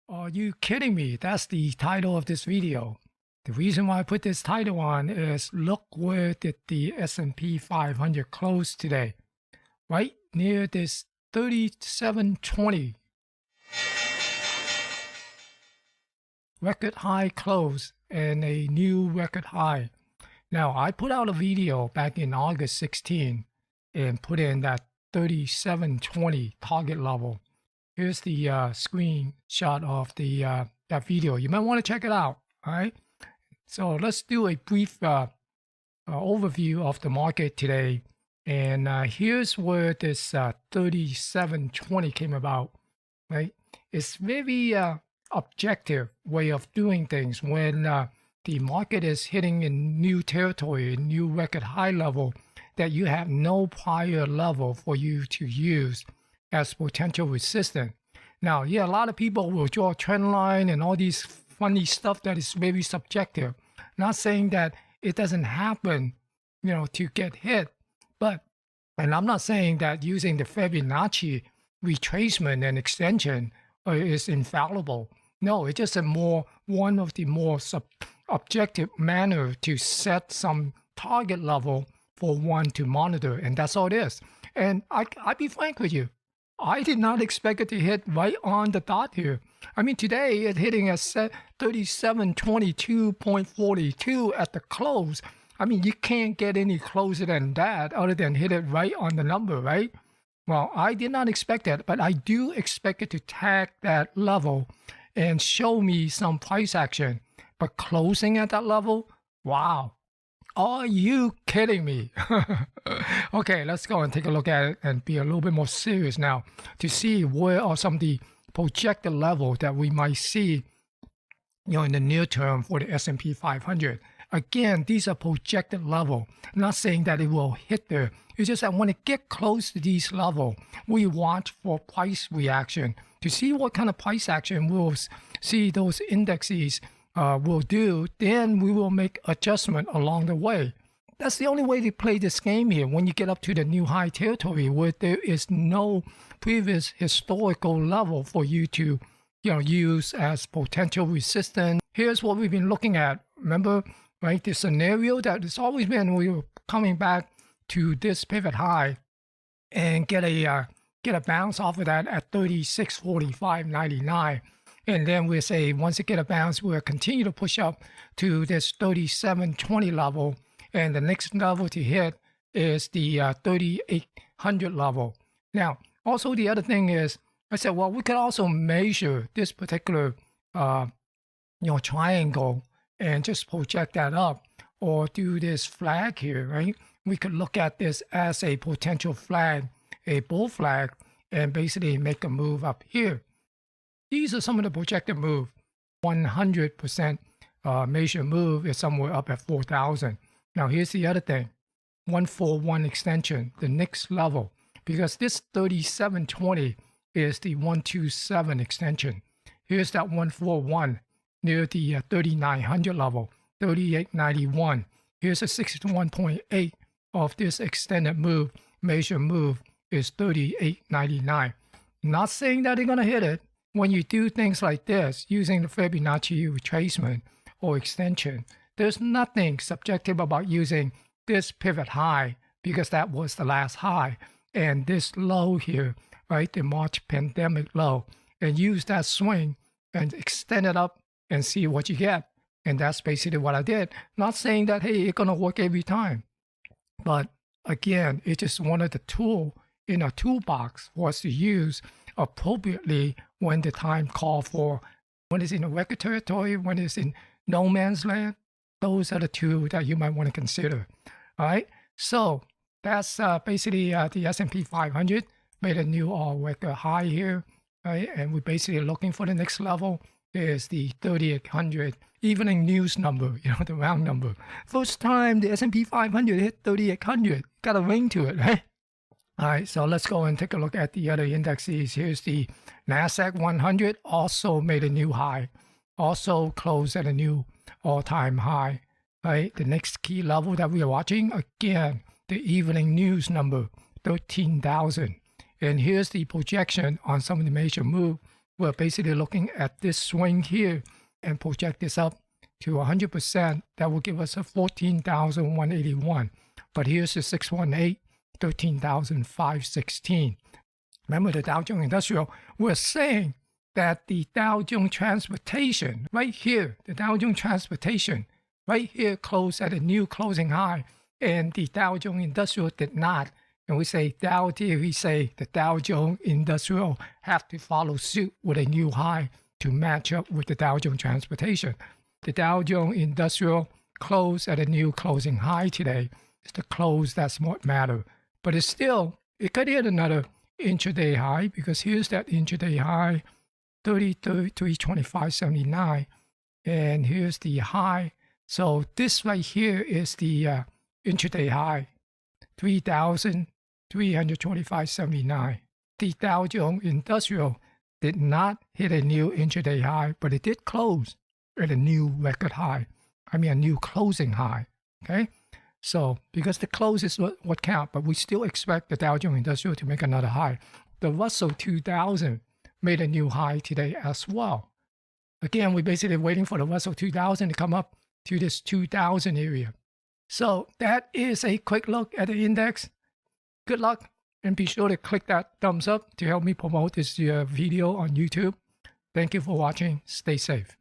Are you kidding me? That's the title of this video. The reason why I put this title on is look where did the S&P 500 close today. Right near this 3720 record high close and a new record high. Now I put out a video back in August 16 and put in that 3720 target level. Here's the screenshot of the that video. You might want to check it out. All right. So let's do a brief overview of the market today. And here's where this 3720 came about. Right. It's very objective way of doing things when the market is hitting a new territory, a new record high level that you have no prior level for you to use as potential resistance. Now, yeah, a lot of people will draw a trend line and all these funny stuff that is very subjective. Not saying that it doesn't happen, to get hit, and I'm not saying that using the Fibonacci retracement and extension is infallible. No, it's just one of the more objective manner to set some target level for one to monitor, and that's all it is. And I'll be frank with you, I did not expect it to hit right on the dot here. I mean, today it's hitting at 3722.42 at the close. I mean, you can't get any closer than that other than hit it right on the number, right? Well, I did not expect that, but I do expect it to tag that level and show me some price action. But closing at that level, wow. Are you kidding me? Okay, let's go and take a look at it and be a little bit more serious now to see where are some of the projected levels that we might see, in the near term for the S&P 500. Again, these are projected level. I'm not saying that it will hit there. It's just that when it get close to these level, we watch for price reaction to see what kind of price action we'll see those indexes will do. Then we will make adjustment along the way. That's the only way to play this game here. When you get up to the new high territory where there is no previous historical level for you to use as potential resistance. Here's what we've been looking at. Remember, right? The scenario that has always been we were coming back to this pivot high and get a bounce off of that at 3645.99. And then we'll say once it get a bounce, we'll continue to push up to this 3720 level. And the next level to hit is the 3800 level. Now, also the other thing is, I said, well, we could also measure this particular, triangle and just project that up or do this flag here, right? We could look at this as a potential flag, a bull flag, and basically make a move up here. These are some of the projected move. 100% major move is somewhere up at 4,000. Now here's the other thing. 141 extension, the next level, because this 3720 is the 127 extension. Here's that 141 near the 3900 level, 3891. Here's a 61.8 of this extended move. Major move is 3899. Not saying that they're going to hit it. When you do things like this, using the Fibonacci retracement or extension, there's nothing subjective about using this pivot high because that was the last high, and this low here, right, the March pandemic low, and use that swing and extend it up and see what you get. And that's basically what I did. Not saying that, hey, it's going to work every time. But again, it's just one of the tools in a toolbox for us to use appropriately when the time call for, when it's in a record territory, when it's in no man's land. Those are the two that you might want to consider. All right. So that's basically the S&P 500 made a new all-record high here. Right. And we're basically looking for the next level. Is the 3800 evening news number, the round number. First time the S&P 500 hit 3800. Got a ring to it, right? All right, so let's go and take a look at the other indexes. Here's the Nasdaq 100, also made a new high, also closed at a new all-time high. Right, the next key level that we are watching, again, the evening news number, 13,000. And here's the projection on some of the major move. we're basically looking at this swing here and project this up to 100%. That will give us a 14,181. But here's the 618, 13,516. Remember the Dow Jones Industrial, we're saying that the Dow Jones Transportation, right here, the Dow Jones Transportation, right here closed at a new closing high, and the Dow Jones Industrial did not. And we say the Dow Jones Industrial have to follow suit with a new high to match up with the Dow Jones Transportation. The Dow Jones Industrial closed at a new closing high today. It's the close that's what matters. But it's still, it could hit another intraday high, because here's that intraday high, 325.79, and here's the high. So this right here is the intraday high, 3,325.79. The Dow Jones Industrial did not hit a new intraday high, but it did close at a new record high. I mean a new closing high. Okay, so because the close is what counts, but we still expect the Dow Jones Industrial to make another high. The Russell 2000 made a new high today as well. Again, we're basically waiting for the Russell 2000 to come up to this 2000 area. So that is a quick look at the index. Good luck, and be sure to click that thumbs up to help me promote this video on YouTube. Thank you for watching. Stay safe.